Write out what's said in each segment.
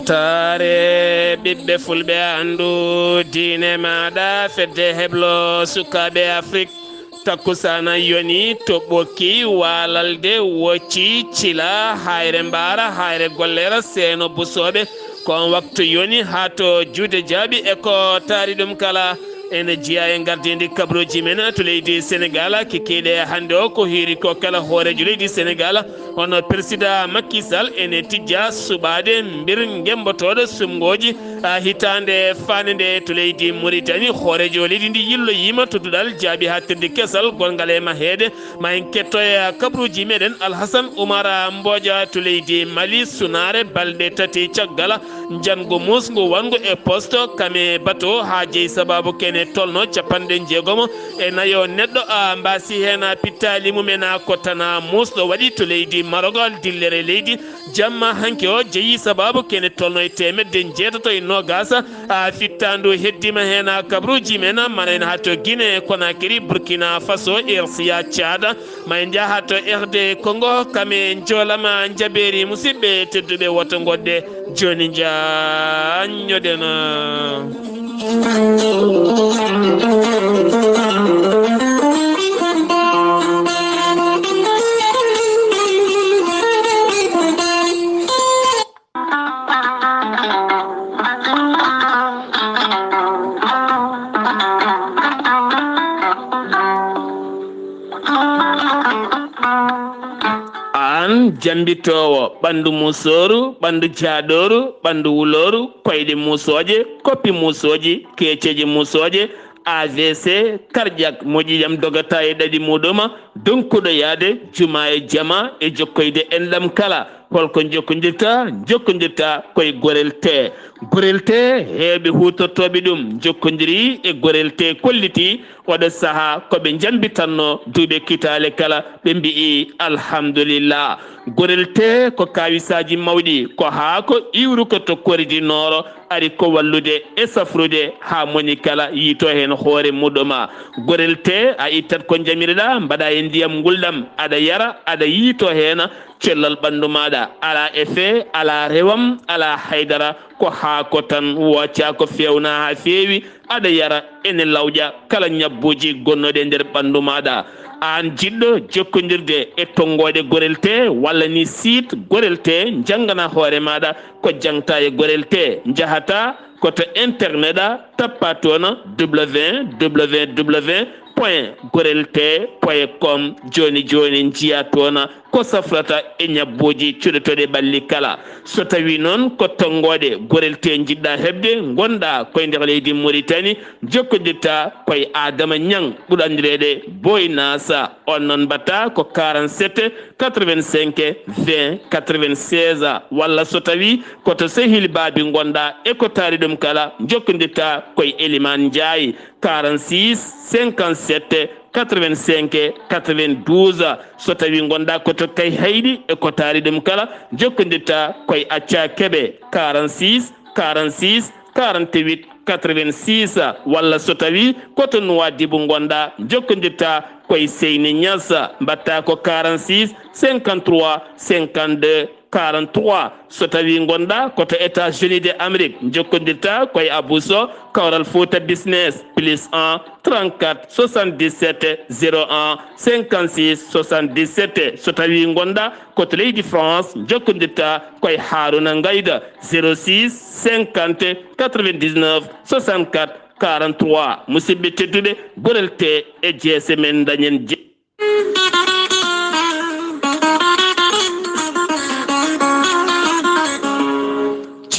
ɓamtare ɓiɓɓe fulɓe andu diine maɗa fedde heblo sukaɓe afrique takkusana yoni to ɓokki walalde wocci cila hayre mbara hayre gollera seeno busoɓe kon waktu yoni ha to juude jaaɓi e ko taari ɗum kala ene jiya e gardidi kabruji men to leydi sénégal kikiɗe hande o ko hiiri ko kala hoorejo leydi sénégal hono président Macky Sall ene tijja suɓade mbir gembotoɗo sumgoji hitande fanede to leydi Mauritanie hoorejo leydi ndi yillo yima todduɗal jaaɓi ha tirdi kesal gongal e mahede ma en kettoya kabruji meɗen Alhassane Oumar Mbodja to leydi Mali sunare balɗe tati caggal jango musgo wango e poste kame bateau ha jeeyi sababu kene tolno capanɗe jeegomo e nayo neɗɗo mbasi hen pittali mumen ko tana musɗo waɗi to leydi Marogal dillere leydi jamma hanke o jeeyi sababu kene tolno e temedde jeetato e nogas fittandu heddima hen kabruji men mana en ha to Guinée Conakry Burkina Faso RCA Tchad ma en jaa ha to RD Congo kame joolama jaɓeri musidɓe tedduɓe woto goɗɗe joni jañoɗena jambitowo ɓandu musoru ɓandu jaaɗoru ɓandu wuloru koyɗe musoje koppi musoji keceji musoje AVC cardiaque moƴƴiyam dogata e ɗaɗi muɗuma donkuɗo yaade juma e jama e jokkoyde enɗam kala holko jokkodirta koye gorel te heeɓe hutortoɓe ɗum jokkodiri e gorel te kolliti oɗo saaha koɓe jambitanno duuɓe kitale kala ɓe mbi'i alhamdulillah gorel te ko kawisaji mawɗi ko haako iwru ko to koridinoro ari ko wallude e safrude ha moni kala yiito hen hoore muɗuma gorel te a ittat ko jamireɗa mbaɗa e ndiyam gulɗam aɗa yara aɗa yiito hen cellal ɓandu maɗa ala effet ala rewam ala haydara ko haako tan wocca ko fewna ha feewi aɗa yara ene lawƴa kala ñabbuji gonnoɗe nder ɓandu maɗa an jiɗɗo jokkodirde e tonggode gorel te walla ni site gorel te janggana hoore maɗa ko jangta e gorel te jahata koto internet tappa toon www.gorelte.com joni jiya toon ko safrata e ñabbuji cuɗotoɗe ɓalli kala so tawi noon ko tonggode gorel te jiɗɗa heɓde gonɗa koye nder leydi Mauritanie jokkodirta koye Adama Niang ɓuuri andirede Boy Nasa on noon mbatta ko 47 85 20 96 walla so tawi koto sehil baabi gonɗa e ko taari ɗum kala jokkodirta koye Elimane Ndiaye 46 57 85 92 so tawi gonɗa koto kay hayɗi e ko taari ɗum kala jokkodirta koye Acca Keɓe 46 46 48 86 walla so tawi koto Nouadhibou gonɗa jokkodirta koye Seyni Niass mbatta ko 46 53 52 43 so tawi gonɗa koto États-Unis d'Amérique jokkodirta koye Abousso Kawral Fouta Business +1 34 77 01 56 77 so tawi gonɗa koto leydi France jokkodirta koye Haruna Ngayda 06 50 99 64 43 musidɓe tedduɓe gorel te e jeese men dañen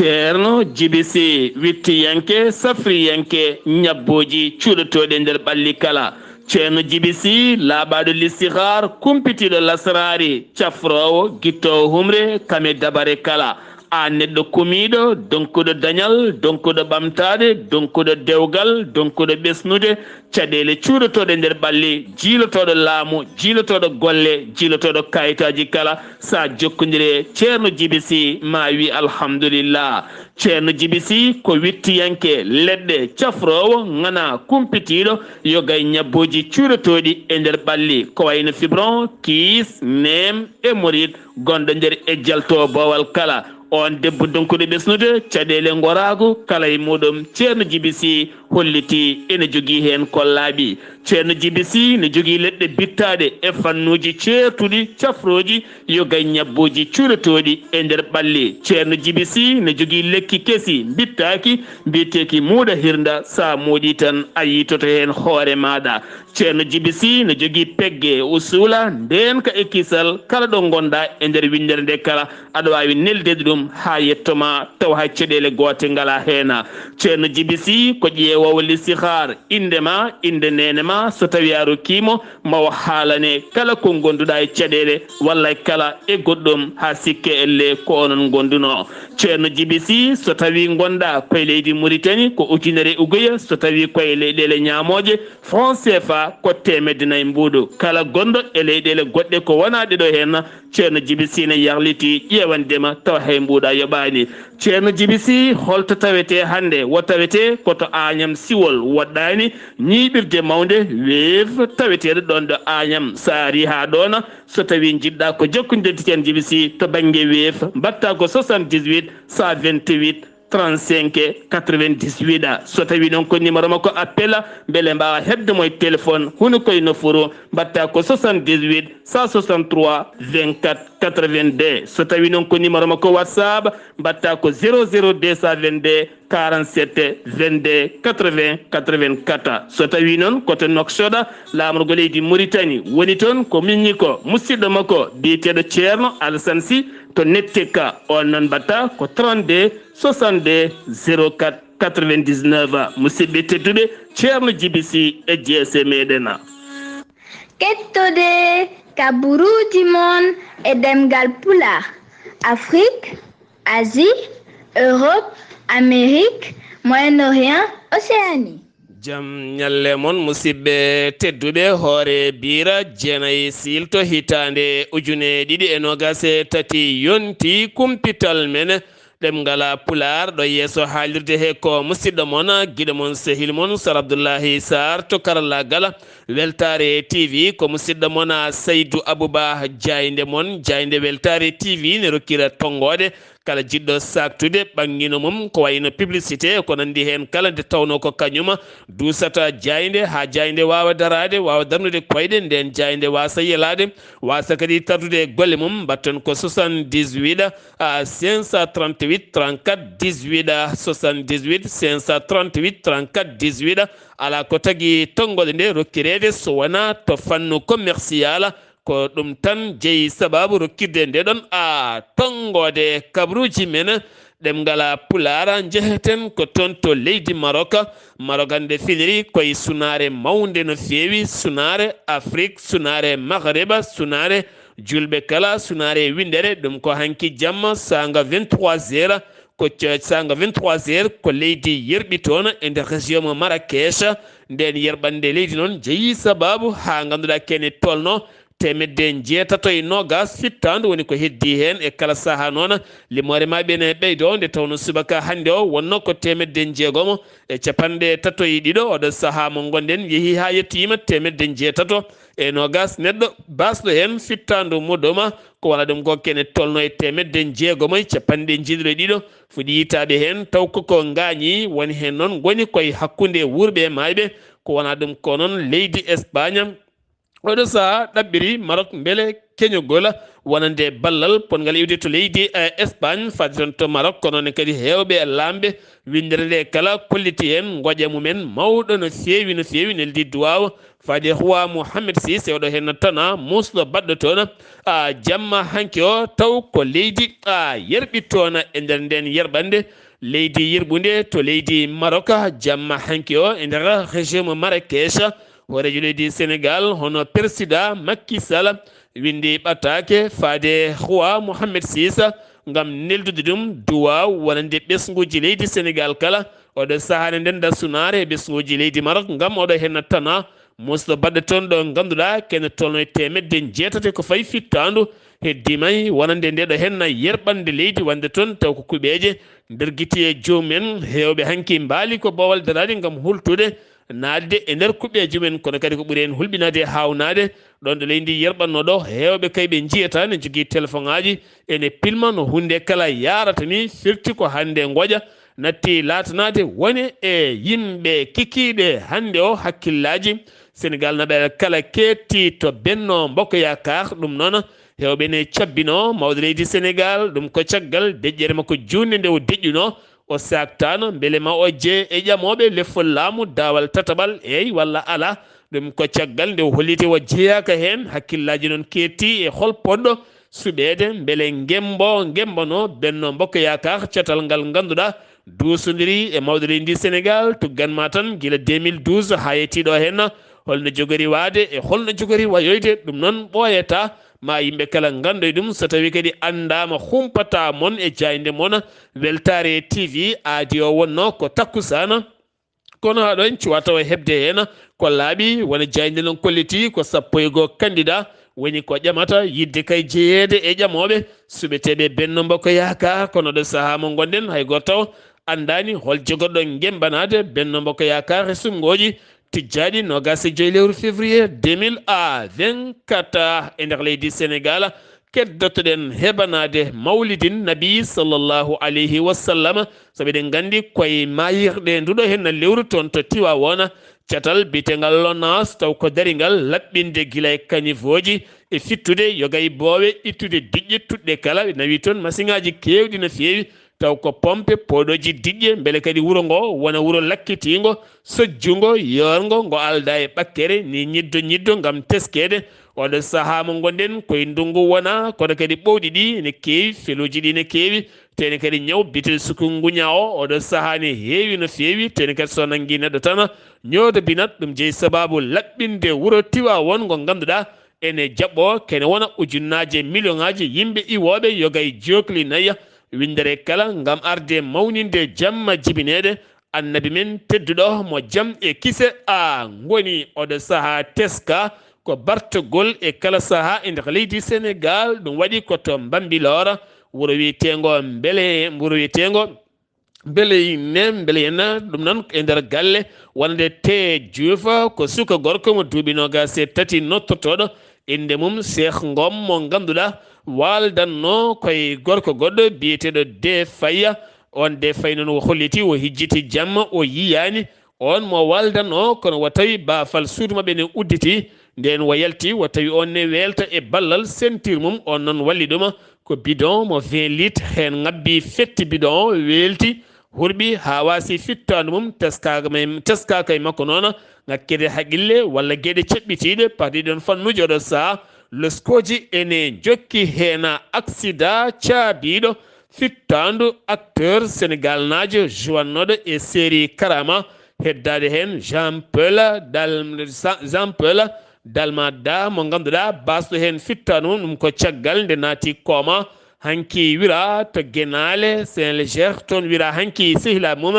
ceerno jibisi wittiyanke safriyanke ñabboji cuuɗotoɗe nder ɓalli kala ceerno jibisi laaɓaɗo listihar kumpitiɗo lasrari cafrowo guittowo humre kame dabare kala a neɗɗo kumiɗo donkuɗo dañal donkuɗo ɓamtade donkuɗo dewgal donkuɗo ɓesnude caɗele cuuɗotoɗe nder ɓalli jiilotoɗo laamu jiilotoɗo golle jiilotoɗo kayitaji kala sa jokkodire ceerno jibisi ma wi alhamdulillah ceerno jibisi ko wittiyanke leɗɗe cafrowo gana kumpitiɗo yogay ñabboji cuuɗotoɗi e nder ɓalli ko wayno fibron kiis nem e morid gonɗo nder e jalto bowal kala on debbo donkude ɓesnude caɗele gorago kala e muɗum ceerno Djiby Sy holliti ene jogui hen kollaɓi. ceerno Djiby Sy ne jogui leɗɗe bittaɗe e fannuji ceertuɗi cafroji yogay ñabbuji cuuretoɗi e nder ɓalli. ceerno Djiby Sy ne jogui lekki kesi bittaki mbiyeteki muuɗa hirda sa muuɗi tan a yitoto hen hoore maɗa. ceerno Djiby Sy ne jogui pegge usula ndenka e kisal kala ɗo gonɗa e nder windere nde kala aɗa wawi neldede ɗum ha yettoma taw hay caɗele goote ngala hena. ceerno Djiby Sy ko ƴeewowo listihar indema inde nenema so tawi a rokkimo mawo haalane kala ko gonduɗa e caɗele walla kala e goɗɗum ha sikke elle ko onon gonduno. ceerno Djiby Sy so tawi gonɗa koye leydi Mauritanie ko ujunere ugoya, so tawi koye leyɗele ñamoje franc CFA ko temedde nayyi mbuɗu. kala gonɗo e leyɗele goɗɗe ko wona ɗeɗo hen ceerno Djiby Sy ne yarliti ƴewandema taw hay mbuɗa yoɓani. ceerno Djiby Sy holto tawete hande wo tawete koto Agnam Siwol woɗɗani ñiɓirde mawde weef taweteɗo ɗon ɗo Agnam. sa ari ha ɗon so tawi jiɗɗa ko jokkude ceerno Djiby Sy to banggue weef mbatta ko 78 128 35 98. so tawi noon ko numéro makko appel beele mbawa hebdemo e téléphone huno koye nofuru mbatta ko 78 163 24 82. so tawi noon ko numéro makko WhatsApp mbatta ko 00 222 47 22 80 84. so tawi noon koto Noksoɗa lamorgo leydi Mauritanie woni toon ko minni ko musidɗo makko biyeteɗo ceerno Alassane Sy to nettekka on noon mbatta ko 32 62 04 99. musidɓe tedduɓe ceerno Djiby Sy e jeese meɗen. kettode kaburuji mon e ɗemngal pulaar Afrique, Asie, Europe, Amérique, Moyen-Orient, Océanie. jam ñalle mon musidɓe tedduɓe hoore bira 08.siilto hitande ujune ɗiɗi e nogas e tati yonti kumpital men ɗemngala pulaar ɗo yeeso haalirde he ko musidɗo mon guiɗo mon sehil mon Sar Abdullaahi Saar to karallagal weltare TV ko musidɗo mon Saydou Abouba jayde mon jayde weltare TV ne rokkira tongode kala jiɗɗo saktude ɓangguino mum ko wayno publicité ko nandi hen kala nde tawno ko kañuma dusata jayde ha jayde wawa darade wawa darnude koyɗe nden jayde wasa yelade wasa kadi tardude golle mum mbatten ko 78 538 34 18 78 538 34 18 ala ko tagui tongode nde rokkirede so wona to fannu commercial ko ɗum tan jeeyi sababu rokkirde nde ɗon tongode kabruji men ɗemngala pulaar jeheten ko toon to leydi Maroc ande finiri koye sunare mawnde no feewi sunare Afrique sunare Maghreba sunare julɓe kala sunare windere ɗum ko hanki jamma sanga 23h ko sanga 23h ko leydi yerɓi toon e nder région mo Marrakech nden yerɓande leydi noon jeeyi sababu ha ganduɗa kene tolno temedde jeetato e nogas fittandu woni ko heddi hen e kala saaha noon limore maɓe ne ɓeydo nde tawno subaka hande o wonno ko temedde jeegomo e capanɗe tato e ɗiɗo oɗo saaha mo gonɗen yeehi ha yettima temedde jeetato e nogas neɗɗo basɗo hen fittandu muɗum ko wona ɗum ko kene tolno e temedde jeegomo e capanɗe jeeɗiɗo e ɗiɗo fuɗi yitade hen taw koko gañi woni hen noon goni koye hakkude wurɓe mayɓe ko wona ɗum ko noon leydi Espagne oɗo saha ɗaɓɓiri Maroc beele keñogol wonande ballal pongal iwde to leydi Espagne fadi toon to Maroc kono ne kadi hewɓe lamɓe windere nde kala kolliti hen goƴa mumen mawɗo no fewi neldi duwaw fadi Roi Mohammed VI oɗo hen tana musɗo baɗɗo toon jamma hanki o taw ko leydi yerɓi toon e nder nden yerɓande leydi yirɓude to leydi Maroc jamma hanki o e nder région mo Marrakech horejo leydi Sénégal hono président Macky Sall windi ɓattake faade Roi Mohammed VI gam neldude ɗum duwaw wonande ɓesguji leydi Sénégal kala oɗo sahane nden da sunare ɓesguji leydi Maroc gam oɗo hen tana musɗo baɗɗo toon ɗo ganduɗa kene tolno e temedde jeetate ko fayi fittandu heddimay wonande ndeɗo hen yerɓande leydi wande toon taw ko kuɓeje nder guiti e jomumen hewɓe hanki mbaali ko bowal darade gam hultude naatde e nder kuɓeji men kono kadi ko ɓuri en hulɓinade hawnade ɗon ɗo leydi yerɓanno ɗo hewɓe kay ɓe jiyata ne jogui téléphone aji ene pilma no hunde kala yarata ni firti ko hande goƴa natti latanade woni e yimɓe kikiɗe hande o hakkillaji Sénégal naɓe kala ketti to Benno Bokk Yakar ɗum noon hewɓe ne cabbino mawɗo leydi Sénégal ɗum ko caggal deƴƴere makko junde nde o deƴƴuno o saktano beele ma o jee e ƴamoɓe leffol laamu dawal tataɓal eyi walla ala ɗum ko caggal nde o holliti o jeeyaka hen hakkillaji noon ketti e hol poɗɗo suɓede beele gembano Benno Bokk Yakar catal ngal ganduɗa dusodiri e mawɗo leydi Sénégal tugganma tan guila 2012 ha yettiɗo hen holno jogori waade e holno jogori wayoyde ɗum noon ɓooyata ma yimɓe kala gandoy ɗum so tawi kadi andama humpata moon e jayde moon weltare TV aadi o wonno ko takkusana kono haɗo en cuwa tawa hebde hen ko laaɓi wona jayde noon kolliti ko 11 candidat woni ko ƴamata yidde kay jeeyede e ƴamoɓe suɓeteɓe Benno Bokk Yakar kono ɗo saaha mo gonɗen hay goto taw andani hol jogoɗɗo gembanade Benno Bokk Yakar e sumgoji tijjaɗi nogas e joyi lewru février 2024 e nder leydi Sénégal keddotoɗen heɓanade mawlidin nabi sallllahu alayhi wa sallam saabu gandi koye mayirɗe nduɗo hen lewru toon to Tiwawona catal bitegal LONASE taw ko darigal laɓɓinde guila e caniveau ji e fittude yogay boowe ittude diƴƴe tuɗɗe kala ɓe nawi toon masiŋaji kewɗi no fewi taw ko pompe poɗoji diƴƴe beele kadi wuuro ngo wona wuuro lakkitigo sojjugo yorgo ngo alda e ɓakkere ni ñiddo gam teskede oɗo saaha mo gonɗen koye ndungu wona kono kadi ɓowɗi ɗi ne kewi feluji ɗi ne kewi tene kadi ñaw bitel sukunguña o oɗo saaha ne heewi no fewi tene kadi so nangui neɗɗo tan ñoodo binat ɗum jeeyi sababu laɓɓinde wuuro Tiwawon ngo ganduɗa ene jaɓɓo kene wona ujunnaje million ngaji yimɓe iwoɓe yogay jokli nayya windere kala gam arde mawninde jamma jibinede annabi men tedduɗo mo jaam e kise a goni oɗo saaha teska ko bartogol e kala saaha e nder leydi Sénégal ɗum waɗi koto Bambilor wuuro wiyetego beele yen ɗum noon e nder galle wonde te juufa ko suka gorko mo duuɓi nogas e tati nottotoɗo inde mum Cheikh Ngom mo ganduɗa waldanno koye gorko goɗɗo biyeteɗo de faya on de fay noon o holliti o hijjiti jamma o yiyani on mo waldanno kono wa tawi bafal suudu mabɓe ne udditi nden o yalti wa tawi on ne welta e ballal ceinture mum on noon walli ɗum ko bidon mo 20 litres hen ngabbi fetti bidon o welti hurɓi ha wasi fittadu mum teskaka e makko noon ngakkede haqille walla gueɗe ceɓɓitiɗe parɗi ɗon fannuji oɗo saaha leskoji ene jokki hen accident caabiɗo fittandu acteur sénégal najo jowannoɗo e série karama heddade hen Jean Paul Dalmada mo ganduɗa basɗo hen fittanu mum ɗum ko caggal nde naati kooma hanki wira to Guénale Saint-Léger toon wira hanki sehilaɓe mum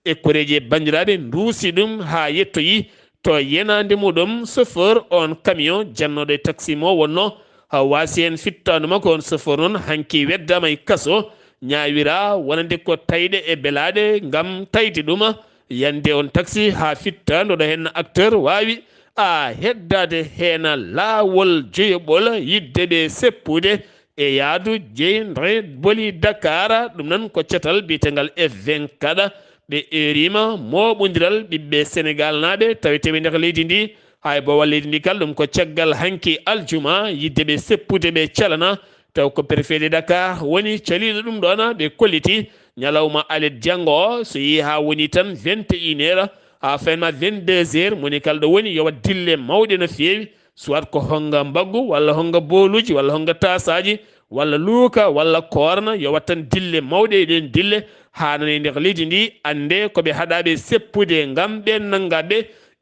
e koreji bandiraɓe duusi ɗum ha yettoyi to yenande muɗum chauffeur on camion jannoɗo e taxi mo wonno ha wasi hen fittanu makko on chauffeur noon hanki weddama e kaso ñawira wonande ko tayɗe e belade gam tayde ɗum yande on taxi ha fittanu ɗo hen acteur wawi a heddade hen lawol joyoɓol yidde ɓe seppude e yaadu jeyre boli Dakar ɗum noon ko cetal biyetegal F24 ɓe erima moɓodiral ɓiɓɓe Sénégal naɓe taweteɓe nder leydi ndi hay bo leydi ndi kala ɗum ko caggal hanki aljuma yidde ɓe seppude ɓe calana taw ko préfet de Dakar woni caliɗo ɗum ɗon ɓe kolliti ñalawma alet janggo o so yeehi ha woni tan 21 heures ha faynma 22 heures moni kala ɗo woni yo wat dille mawɗe no fewi soit ko honga mbaggu walla honga boluji walla honga tasaji walla luuka walla korna yo wat tan dille mawɗe eɗen dille hanane nder leydi ndi ande koɓe haɗaɓe seppude gam ɓe nanggaɓe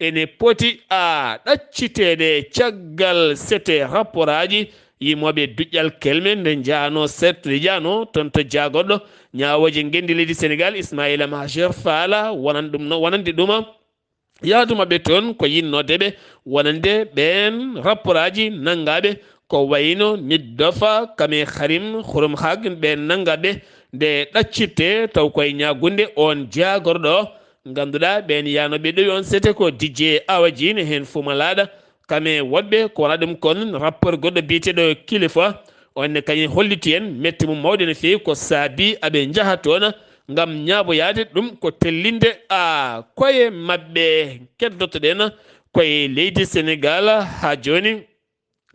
ene poti a ɗaccitede caggal sete rapport aji yimoɓe duƴƴal kelmen nde jaano nde jaano toon to jagoɗɗo ñawoje gendi leydi Sénégal Ismaïla Machar Fala wonande ɗum yaadumaɓe toon ko yinnodeɓe wonande ɓen rapport aji nanggaɓe ko wayno niddofa kame harim hurum hag ɓe nanggaɓe nde ɗaccitte taw koye ñagunde on jagorɗo ganduɗa ɓen yanoɓe ɗo on sete ko DJ Awajine hen Fumalaɗa kame woɗɓe ko wona ɗum kon rappeur goɗɗo biyeteɗo Kilifa onne kañum holliti en metti mum mawɗe no fewi ko saabi aɓe jaaha toon gam ñaaboyade ɗum ko tellinde koye mabɓe keddotoɗen koye leydi Sénégal ha joni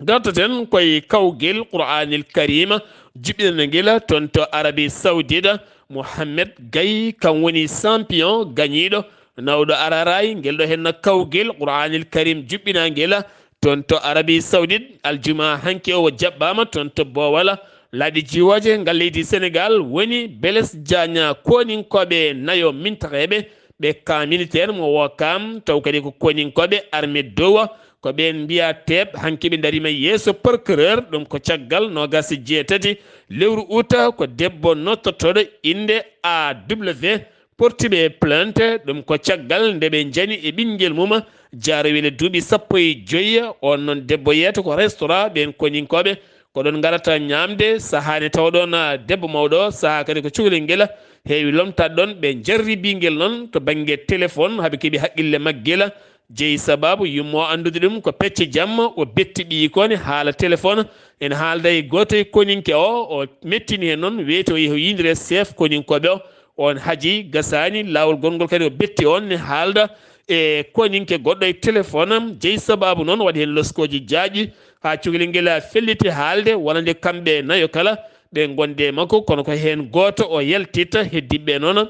gartaten koye kawguel Qur'anil Karima juɓɓinana guel toon to Arabie Saoudite Mohamed Gaye kam woni champion gañiɗo nawɗo araray guel ɗo henna kawguel Qur'anil Karim juɓɓinaguel toon to Arabie Saoudite aljuma hanki o jaɓɓama toon to Bowal laaɗi jiwoje ngal leydi Sénégal woni Blaise Diagne koninkoɓe nayo mintareɓe ɓe camp militaire mo wo kam taw kadi ko koninkoɓe armée dowa ko ɓen mbiya teɓ hanki ɓe darima yeeso procureur ɗum ko caggal nogas jeetati lewru août ko debbo nottotoɗo inde AW portiɓe plainte ɗum ko caggal nde ɓe jani e ɓinguel mum jarowele duuɓi 15 on noon debbo yeeto ko restaurant ɓen koninkoɓe ko ɗon garata ñamde sahani tawɗon debbo mawɗo saaha kadi ko cukalel guel heewi lomtade ɗon ɓe jarri ɓinguel noon to banggue téléphone haaɓe keeɓi haqqille magguel jeeyi sababu yummo andude ɗum ko pecce jamma o betti ɓii kone haala téléphone ene haalda e goto e koninke o mettini hen noon weeti o yeehi yindire chef koninkoɓe o on haaji gasani lawol gongol kadi o betti on ne haalda e koninke goɗɗo e téléphone jeeyi sababu noon waɗi hen loskoji jaaƴi ha cukalel guel felliti haalde wonande kamɓe nayo kala ɓe gonde makko kono ko hen goto o yaltitta heddiɓe noon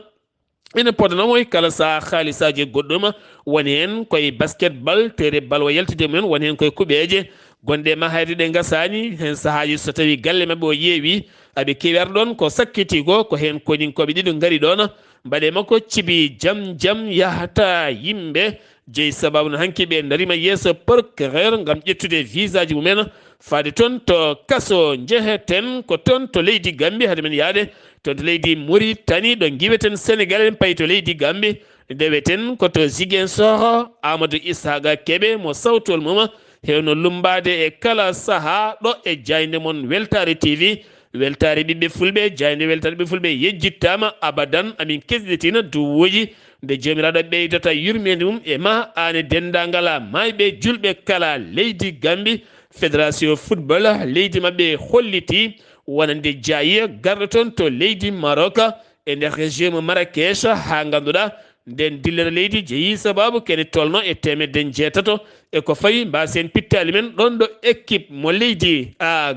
ene podanomo kala sa haalisaji goɗɗum woni hen koye basketball tere bal o yaltide mumen woni hen koye kuɓeje gonde ma hayde ɗe gasani hen saahaji so tawi galle mabɓe o yeewi aɓe kewi ar ɗon ko sakkiti ko hen koninkoɓe ɗiɗo gaari ɗon mbaɗe makko cibi jam yahata yimɓe jeeyi sababu no hanki ɓe darima yeeso procureur gam ƴettude visa ji mumen faade toon to kaso jeheten ko toon to leydi Gambie haade men yaade toon to leydi Mauritanie ɗo guiweten Sénégal en payi to leydi Gambie deweten koto Ziguinchor Amadou Ishaga Kebe mo sawtol mum hewno lumbade e kala saaha ɗo e jayde mon Weltare TV weltare ɓiɓɓe fulɓe jayde weltare ɓiɓɓe fulɓe yejjittama abadan amin kesɗitina duwoji nde jomiraɗo ɓeydata yurmede mum e ma ane dendagal mayɓe julɓe kala leydi Gambie fédération football leydi mabɓe holliti wonande jaayi garɗo toon to leydi Maroc e nder région mo Marrakech ha ganduɗa nden dillere leydi jeeyi sababu kene tolno e temedde jeetato e ko fawi mbasen pittali men ɗon ɗo équipe mo leydi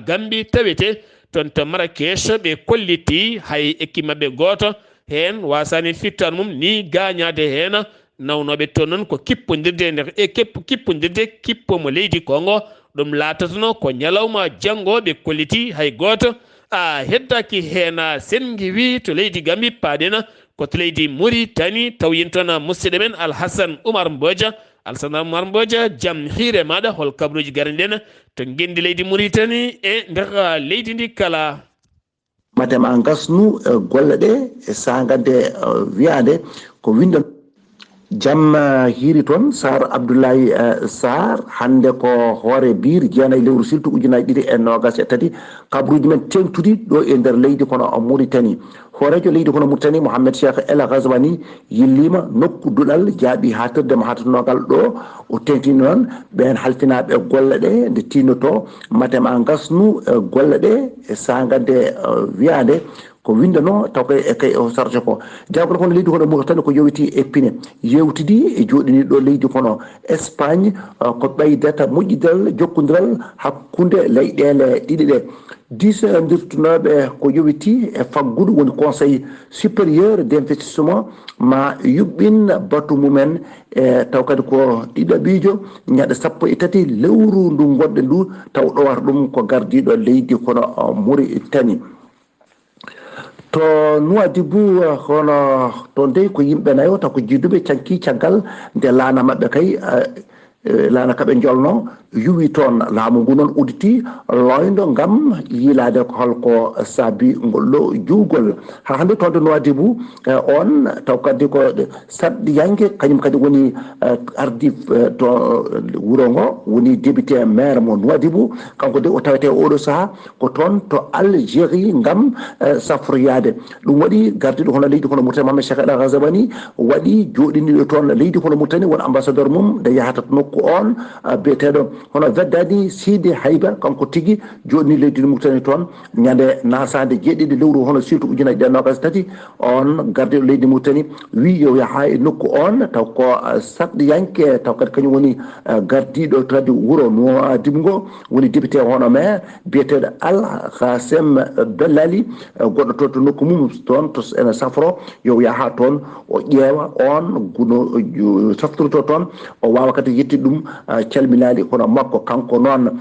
Gambie tawete toon to Marrakech ɓe kolliti hay équipe mabɓe goto hen wasani fittane mum ni gañade hen nawnoɓe toon noon ko kippodirde nder équipe kippodirde kippo mo leydi Congo ɗum latatono ko ñalawma janggo ɓe kolliti hay goto heddaki hen sen giwi to leydi Gambie paɗena koto leydi Mauritanie taw yin toon musidɗo men Alhassane Oumar Mbodja Alassane Oumar Mbodja jaam hiire maɗa hol kabruji garanden to gendi leydi Mauritanie e nder leydi ndi kala matem an gasnu golle ɗe e sagade wiyade ko winda jam hiiri toon Sar Abdullaahi Saar hande ko hoore biir jeenayi lewru siltu ujunaji ɗiɗi e nogas e tati kabruji men tengtuɗi ɗo e nder leydi kono Mauritanie hoorejo leydi kono Mauritanie Mohamed Cheikh El Ghazouani yillima nokku duɗal jaaɓi hatirdema hatirnogal ɗo o tengtini noon ɓen halfinaɓe golle ɗe nde tinnoto matem an gasnu golle ɗe e sagade wiyade ko windano taw kay e kay o sarge ko jawgal kono leydi kono Mauritanie ko yowiti e pine yewtidi e joɗini ɗo leydi kono Espagne ko ɓeydata moƴƴidal jokkodiral hakkude leyɗele ɗiɗi ɗe disdirtunoɓe ko yowiti e faggudu woni conseil supérieur d' investissement ma yuɓɓin batu mumen e taw kadi ko ɗiɗaɓijo ñaɗa 13 lewru ndu gonɗe ndu taw ɗowata ɗum ko gardiɗo leydi kono Mauritanie to Nouadhibou hono to nde ko yimɓe nayo taw ko jidduɓe canki caggal nde laana mabɓe kay lana kaɓe jolno yuwi toon laamu ngu noon uditi loydo ngam yiilade ko holko saabi ngolɗo juugol ha hande toon de Nouadhibou on taw kadi ko sarɗiyanke kañum kadi woni ardi to wuuro ngo woni député maire mo Nouadhibou kanko de o tawete oɗo saaha ko toon to Algérie ngam safroyade ɗum waɗi gardiɗo hono leydi hono Mauritanie Mamadou Cheikh Al Ghazouani waɗi joɗiniɗo toon leydi hono Mauritanie won ambassadeur mum de yahata to nokku on biyeteɗo hono weddani Sidi Hayba kanko tigui joɗini leydi Mauritanie toon ñande nasade jeeɗiɗi lewru hono surtout ujunaji ɗe nogas tati on gardiɗo leydi Mauritanie wi yo yaha e nokku on taw ko sarɗiyanke taw kadi kañum woni gardiɗo kadi wuuro Nouadhibou ngo woni député hono maire biyeteɗo Al Qassem Bellali goɗɗo to nokku mum toon to ene safro yo yaha toon o ƴeewa on guno saftorto toon o wawa kadi yetti ɗum calminali hono makko kanko noon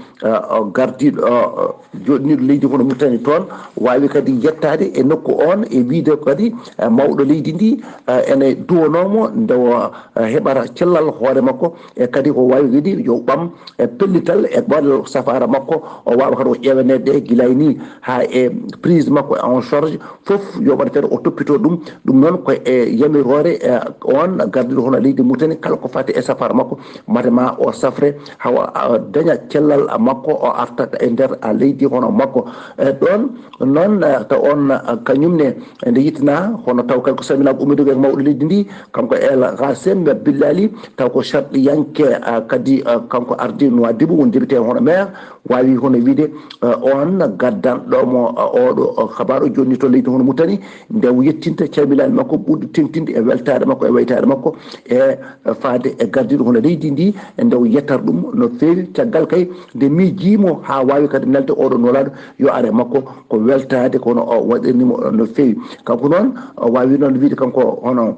gardiɗo joɗiniɗo leydi hono Mauritanie toon wawi kadi yettade e nokku on e wiide kadi mawɗo leydi ndi ene duwanomo nde o heɓata cellal hoore makko e kadi ko wawi kadi yo ɓam pellital e ɓaɗal safara makko o wawa kadi o ƴewanede guilay ni ha e prise makko en charge foof yo waɗa kadi o toppito ɗum noon ko e yamirore on gardiɗo hono leydi Mauritanie kala ko fati e safara makko matema o safre hawa daña cellal makko o arta e nder leydi hono makko ɗon noon taw on kañumne nde yittina hono taw kadi ko salminago ummidogo e mawɗo leydi ndi kanko El Qassem Billali taw ko sharɗiyanke kadi kanko ardi Nouadhibou woni député hono maire wawi hono wiide on gaddanɗomo oɗo habaru joni to leydi hono Mauritanie nde o yettinta calminali makko ɓurɗo tengtinde e weltade makko e waytade makko e faade e gardiɗo hono leydi ndi nde o yettat ɗum no fewi caggal kay nde miijimo ha wawi kadi nelde oɗo nolaɗo yo are makko ko weltade kono o waɗirnimo no fewi kanko noon wawi noon wiide kanko hono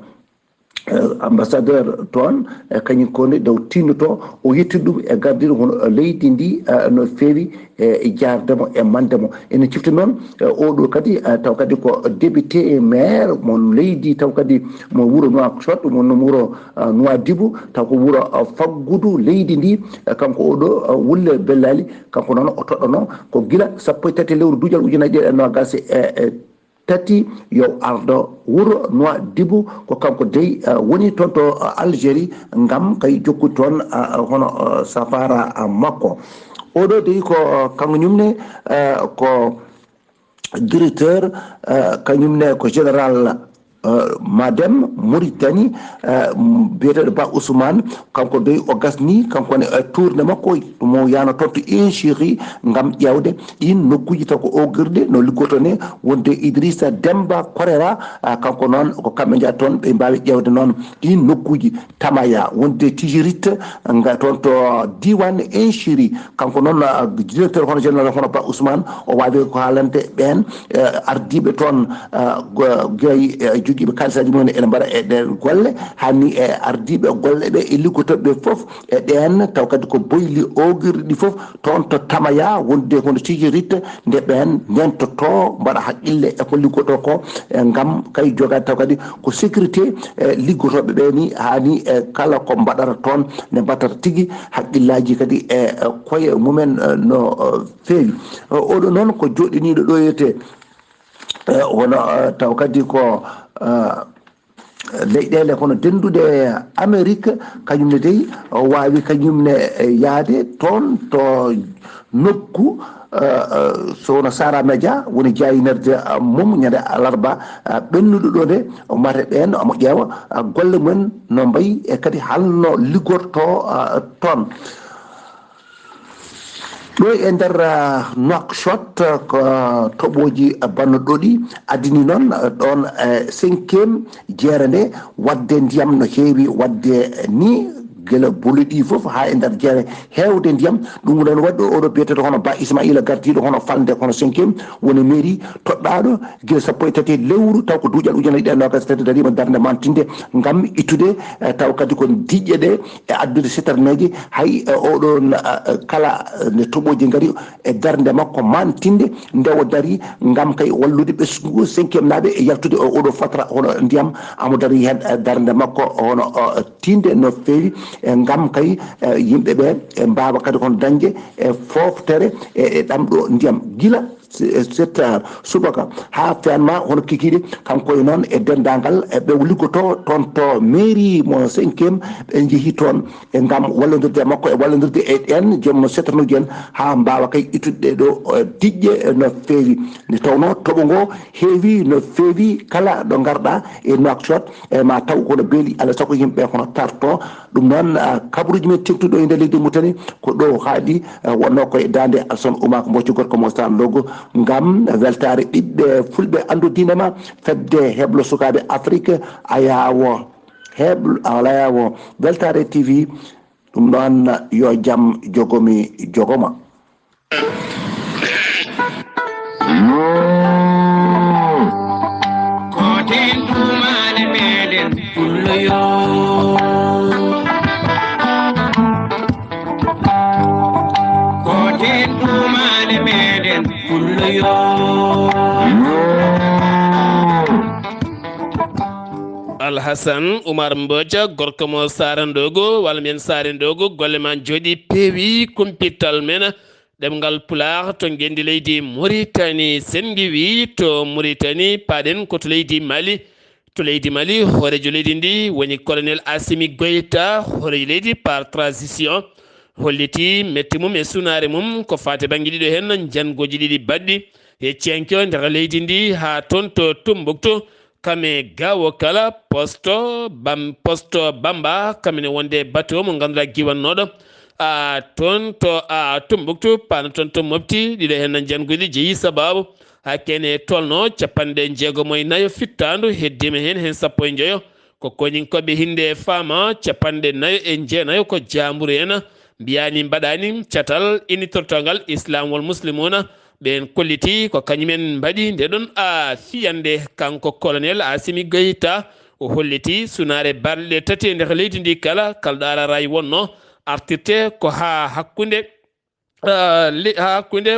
ambassadeur toon kañum kone dow tinnoto o yetti ɗum e gardiɗo hono leydi ndi no fewi e jardemo e mandemo ene cifti noon oɗo kadi taw kadi ko député maire mo leydi taw kadi mo wuuro Nouakchott mon wuuro Nouadhibou taw ko wuuro faggudu leydi ndi kanko oɗo Wulle Bellali kanko noon o toɗɗono ko guila sappo e tati lewru duuƴal ujunaji ɗiɗi e nogas e tati yo ardo wuuro Nouadhibou ko kanko dey woni toon to Algérie ngam kay jokkude toon hono safara makko oɗo dey ko kañumne ko directeur kañumne ko général madame Mauritanie biyeteɗo Ba Ousmane kanko doyi o gasni kankone tourné makko mo yano toon to ingérie ngam ƴewde ɗin nokkuji taw ko ogirde no liggoto ne wonde Idrissa Demba Korera kanko noon ko kamɓe jaa toon ɓe mbawi ƴewde noon ɗin nokkuji Tamaya wonde Tijirit nga toon to diwan ingérie kanko noon directeur hono général hono Ba Ousmane o wawi ko haalande ɓen ardiɓe toon gueyi joguiɓe kalisaji mumen ene mbaɗa e ɗen golle hanni e ardiɓe golle ɓe e liggotoɓe foof e ɗen taw kadi ko boyli ogirɗi ɗi foof toon to Tamaya wonde hono Tijirit nde ɓen ñentoto mbaɗa haqqille e ko liggoto ko ngam kay jogade taw kadi ko sécurité liggotoɓe ɓe ni hani e kala ko mbaɗata toon ne mbattata tigui haqqillaji kadi e koye mumen no fewi oɗo noon ko joɗɗiniɗo ɗo yete wono taw kadi ko leyɗele kono dendude Amérique kañumne dey wawi kañumne yaade toon to nokku sono Sara Média woni jayinerde mum ñande alarba ɓennuɗo ɗo nde mate ɓen omo ƴeewa golle mumen no mbayi e kadi halno liggorto toon ɗo e nder Nouakchott ko toɓoji bannoɗo ɗi addini noon ɗon 5e jeere nde wadde ndiyam no heewi wadde ni guila boluɗi foof ha e nder jeere hewde ndiyam ɗum ɗon waɗɗo oɗo biyeteɗo hono Ba Ismaïla gardiɗo hono falde hono 5e woni mairie toɗɗaɗo guila sappo e tati lewru taw ko duuƴal ujunaji ɗi e nogas tati darima darde mantinde ngam ittude taw kadi ko diƴƴe ɗe e addude citerneji hay oɗo kala nde toɓoji gaari e darde makko mantinde nde o daari ngam kay wallude ɓesgu 5e naɓe e yaltude oɗo fatra hono ndiyam amo daari hen darde makko hono tinde no fewi ngam kay yimɓe ɓe mbawa kadi kon dañde foftere e ɗam ɗo ndiyam gila setta subaka ha fiyanma hono kikiɗe kanko e noon e dendagal ɓe liggoto toon to mairie mo 5e ɓe jeehi toon e ngam wallodirde makko e wallodirde e ɗen joom settanoji en ha mbawa kay ittude ɗo diƴƴe no feewi nde tawno toɓo ngo heewi no feewi kala ɗo garɗa e Nouakchott ma taw kono beeli alay saago yimɓe kono tarto ɗum noon kabaruji men teftuɗo e nder leydi Mauritanie ko ɗo haaɗi wonno koye dande son umako mbocco gorko mo stan logo ngam weltare ɓiɓɓe fulɓe andu dinema fedde heblo sukaɓe Afrique ayawo alayawo weltare TV ɗum noon yo jaam jogomi jogoma. Koten tumane meɗen pulloyo koten tumane meɗen pulloyo Alhasan Oumar Mbodja gorko mo Sarandogo walla mbiyen Sarandogo golle ma jooɗi peewi Kumpital men ɗemngal pulaar to gendi leydi Mauritanie sen giwi to Mauritanie paɗen koto leydi Mali to leydi Mali hoorejo leydi ndi woni colonel Assimi Goïta hoorejo leydi par transition holliti metti mum e sunare mum ko fate banggue ɗiɗo hen jangoji ɗiɗi baɗɗi e cenko nder leydi ndi ha toon to Tombouctou kame gawo kala posto Bamba kamene wonde bateau mo ganduɗa giwannoɗo toon to Tombouctou pana toon to mofti ɗiɗo hen janguɗi jeeyi sababu ha kene tolno 64 fittandu heddima hen sappo e joyo ko koñinkoɓe hinde fama 49 ko jamburu en mbiyani mbaɗani catal initortogal islam wal muslimuna ɓen kolliti ko kañumen mbaɗi nde ɗon fiyande kanko colonel Assimi Goïta o holliti sunare balɗe tati nder leydi ndi kala kalɗo ala ray wonno artirte ko ha hakkude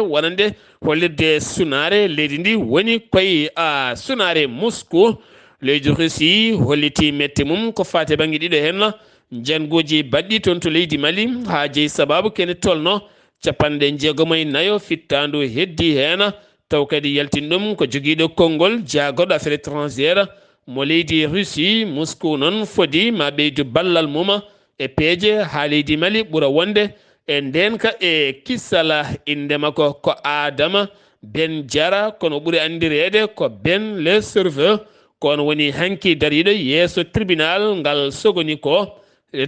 wonande hollirde sunare leydi ndi woni koye sunare Moscou leydi Russie holliti metti mum ko fate banggue ɗiɗo hen jangoji baɗɗi toon to leydi Mali ha jeeyi sababu kene tolno 64 fittandu heddi hen taw kadi yaltin ɗum ko joguiɗo konngol jaagoɗo affaire étrangère mo leydi Russie Moscou noon fodi ma ɓeydu ballal mum e peeje ha leydi Mali ɓuura wonde e ndenka e kissala inde makko ko Adama Ben Diarra kono ɓuuri andirede ko Ben le Serveur kono woni hanki dariɗo yeeso tribunal ngal sogoni ko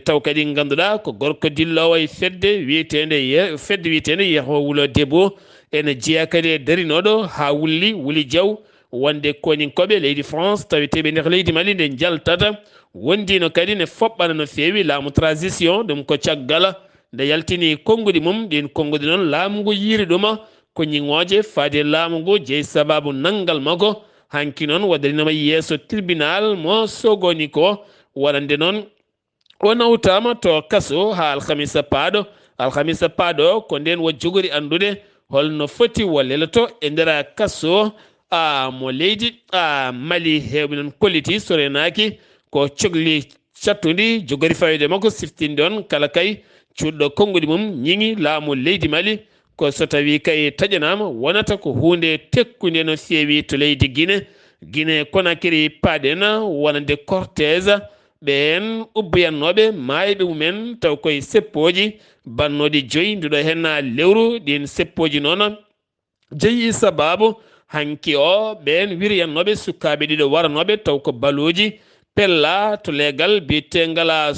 taw kadi ganduɗa ko gorko dillowo e fedde wiyetede Yeho Wulo Debo ene jeeya kadi e darinoɗo ha wuli jaw wonde koñinkoɓe leydi France taweteɓe nder leydi Mali nde jaltata wondino kadi ne foɓɓana no fewi laamu transition ɗum ko caggal nde yaltini konguɗi mum ɗin konguɗi noon laamu ngu yiiri ɗuma ko ñiŋoje faade laamu ngu jeeyi sababu nanggal makko hanki noon waddaninoma yeeso tribunal mo sogoni ko waɗande noon o nawtama to kaso ha alhamisa paaɗo ko nden wo jogori andude holno foti wo leloto e nder kaso mo leydi Mali hewɓe noon kolliti sorenaki ko cohli cattudi jogori fawide makko siftinde on kala kay cuɗɗo konguɗi mum ñiŋi laamu leydi Mali ko so tawi kay taƴanama wonata ko hunde tekkude no fewi to leydi Guinée Conakry paɗen wonande cortège ɓen ubboyannoɓe mayiɓe mumen taw koye seppoji bannoɗi 5 nduɗo hen lewru ɗin seppoji noon jeeyi sababu hanki o ɓen wiryannoɓe sukaɓe ɗiɗo waranoɓe taw ko baluji pella to leegal biyetengal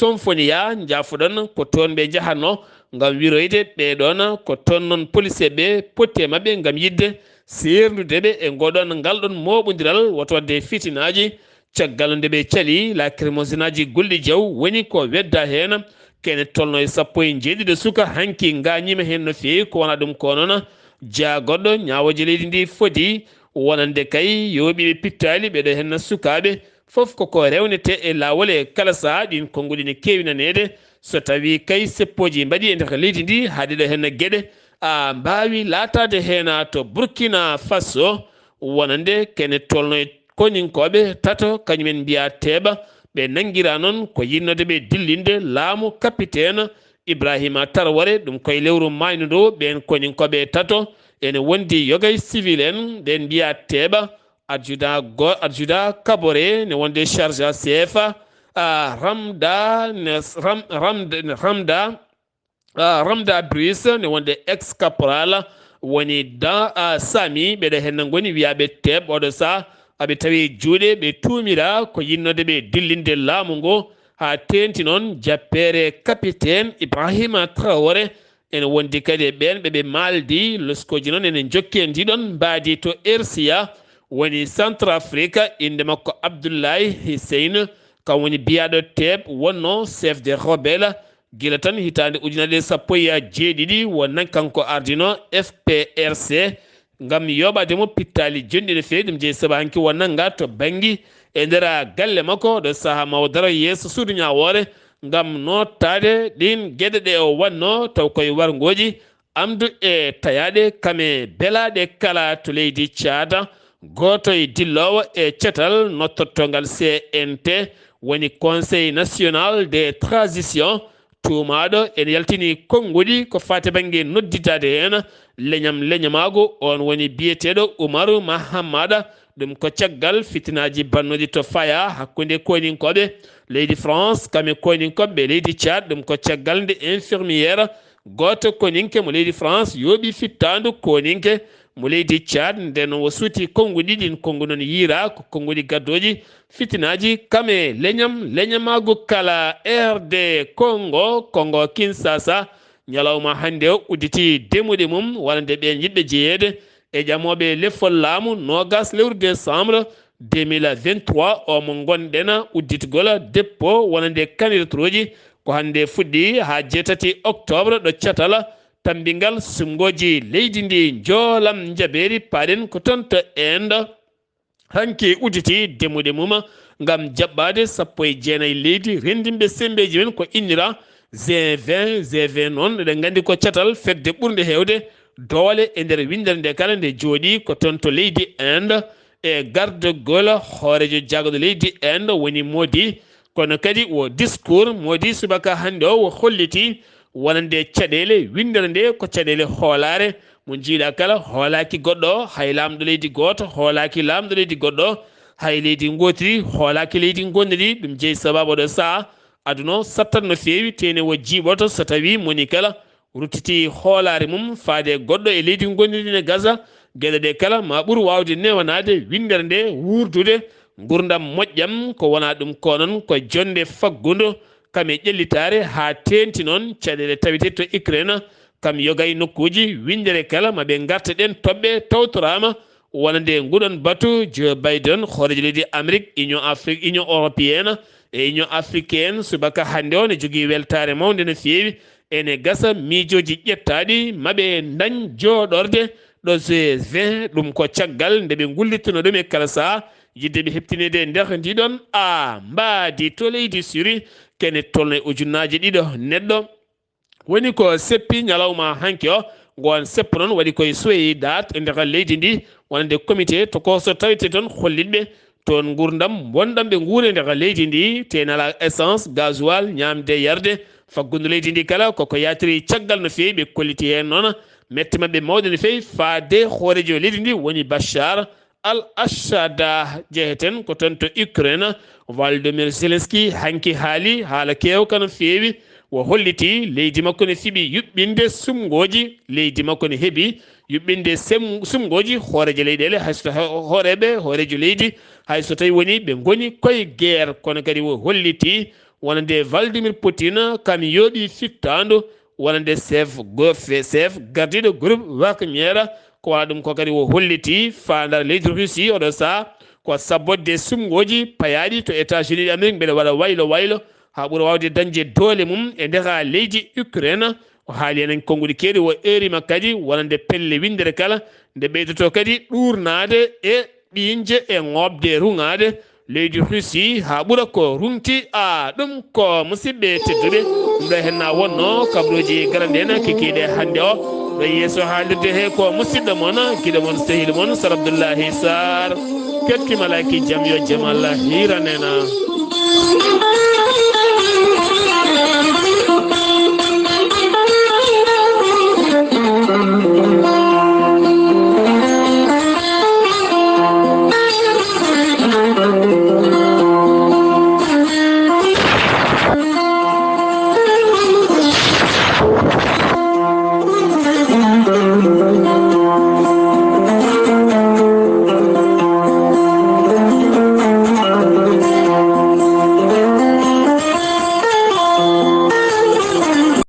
somfonia jafuɗon ko toon ɓe jahanno ngam wiroyde ɓeɗon ko toon noon police ɓe potti e mabɓe ngam yidde sernudeɓe e ngoɗon ngalɗon moɓodiral wotorde fitinaji caggal nde ɓe caali lacrymogène aji gulɗi jaw woni ko wedda hen kene tolno e 17 suka hanki gañima hen no fewi ko wona ɗum ko noon jaagoɗɗo ñawoji leydi ndi foti wonande kay yoɓiɓe pittali ɓeɗo hen sukaɓe foof koko rewnete e lawol e kala saaha ɗin konguɗi ne kewi nanede so tawi kay seppoji mbaɗi e nder leydi ndi haaɗiɗo hen gueɗe mbawi latade hen to Burkina Faso wonande kene tolno e koñinkoɓe tato kañumen mbiya teeɓa ɓe nangira noon ko yinnode ɓe dillinde laamu capitaine Ibrahima Traoré ɗum koye lewru mayno ɗo ɓen koninkoɓe tato ene wondi yogay civil en ɓen mbiya teeɓa adjudant Kabore ne wonde charge à CFA Ramda Brice ne wonde ex caporal woni dans Sami ɓeɗo hen goni wiyaɓe teɓ oɗo sa aɓe tawi juuɗe ɓe tuumira ko yinnode ɓe dillinde laamu ngo ha tenti noon jappere capitaine Ibrahima Traoré ene wondi kadi e ɓen ɓeɓe maldi loskoji noon ene jokki e ndiɗon mbaadi to RCA woni Centrafrique inde makko Abdullaahi Saar kam woni biyaɗo teɓ wonno chef de rebelle gila tan hitande ujunere sappo e jeeɗiɗi wonnan kanko ardino FPRC ngam yoɓademo pittali jonɗi no fewi ɗum jeeyi saabu hanki wonnanga to banggue e nder galle makko ɗo saaha mawo daro yeeso suudu ñawore ngam nottade ɗin gueɗe ɗe o wanno taw koye wargoji amdu e tayaɗe kame belaɗe kala to leydi Tchad goto e dillowo e cetal nottottogal CNT woni Conseil national des transitions tumaɗo ene yaltini konngudi ko fate banggue nodditade hen leñamago on woni biyeteɗo Oumarou Mahamada ɗum ko caggal fitinaji bannuɗi to faya hakkude koninkoɓe leydi France kame koninkoɓe leydi Tchad ɗum ko caggal nde infirmiére goto koninke mo leydi France yooɓi fittandu koninke mo leydi Tchad nden o suuti konngudi ɗin konngu noon yiira ko konngudi gaddoji fitinaji kame leñamago kala RD Congo Kinshasa ñalawma hande o udditi demuɗe mum wonande ɓe yiɗɓe jeeyede e ƴamoɓe lefol laamu nogas lewru décembre 2023 omo gonɗen udditgol dépôt wonande candidature uji ko hande fuɗɗi ha 7 octobre ɗo catala tambingal sumgoji leydi ndi joolam jaɓeri paɗen ko toon to Inde hanki udditi demuɗe mum ngam jaɓɓade sappo e jeenayyi leydi rendinɓe sembeji men ko innira G20 noon eɗen gandi ko catal fedde ɓurde hewde doole e nder windere nde kala nde jooɗi ko toon to leydi Inde e gardogol hoorejo jagɗo leydi Inde woni Modi kono kadi o discours Modi subaka hande o o holliti wonande caɗele windere nde ko caɗele hoolare mo jiiɗa kala hoolaki goɗɗo hay lamɗo leydi goto hoolaki lamɗo leydi goɗɗo hay leydi gotiri hoolaki leydi gonɗiri ɗum jeeyi sababu ɗo saa aduna sattat no fewi tene wo jiiɓoto so tawi moni kala ruttiti hoolare mum faade goɗɗo e leydi gonɗiri ne gasa gueɗe ɗe kala ma ɓuur wawde newanade windere nde wurdude gurdam moƴƴam ko wona ɗum ko noon ko jonde faggudu kame ƴellitare ha tenti noon caɗele tawite to Ukraine kam yogay nokkuji windere kala maɓe garta ɗen toɓɓe tawtorama wonande nguɗon batu Joe Biden hoorejo leydi Amérique Union européenne e Union africaine subaka hande o ne jogui weltare mawde no fewi ene gasa miijoji ƴettaɗi maɓe dañ jooɗorde ɗo G20 ɗum ko caggal nde ɓe gullittuno ɗum e kala saha yidde ɓe heptinede nder ndiɗon mbaadi to leydi Syrie kene tolno e ujunnaje ɗiɗo neɗɗo woni ko seppi ñalawma hanki o gon seppo noon waɗi koye soyedat e nder leydi ndi wonande comité to ko so tawite toon hollitɓe toon gurdam wonɗam ɓe guure nder leydi ndi tenala essence gasoil ñamde yarde faggudu leydi ndi kala koko yatiri caggal no fewi ɓe kolliti hen noon metti mabɓe mawɗe no fewi faade hoorejo leydi ndi woni Bachar al-Assad jeheten ko toon to Ukraine Volodymyr Zelensky hanki haali haala kewka no fewi o holliti leydi makko ne fiiɓi yuɓɓinde sumgoji leydi makko ne heeɓi yuɓɓinde sumgoji hoorejo leyɗele hayso hoorejo leydi hayso tawi woni ɓe goni koye guerre kono kadi o holliti wonande Vladimir Poutine kam yooɓi fittandu wonande chef gardiɗo groupe Wagner ko wona ɗum ko kadi o holliti fandar leydi Russie oɗo saha ko sabbode sumgoji payaɗi to États-Unis d'Amérique mbeɗa waɗa waylo ha ɓuura wawde dañde doole mum e nder leydi Ukraine o haali enen konnguɗi keeɗi o erima kadi wonande pelle windere kala nde ɓeydoto kadi ɗurnade e ɓiinje e ŋobde ruŋade leydi Russie ha ɓuura ko runti ɗum ko musidɓe tedduɓe ɗum ɗo henna wonno kabaruji garande en kikiɗe hande o ɗo yeeso haalirde he ko musidɗo moon guiɗo moon sehil moon Sar Abdullaahi Saar kettimalaki jaam yo jaam Allah hiranena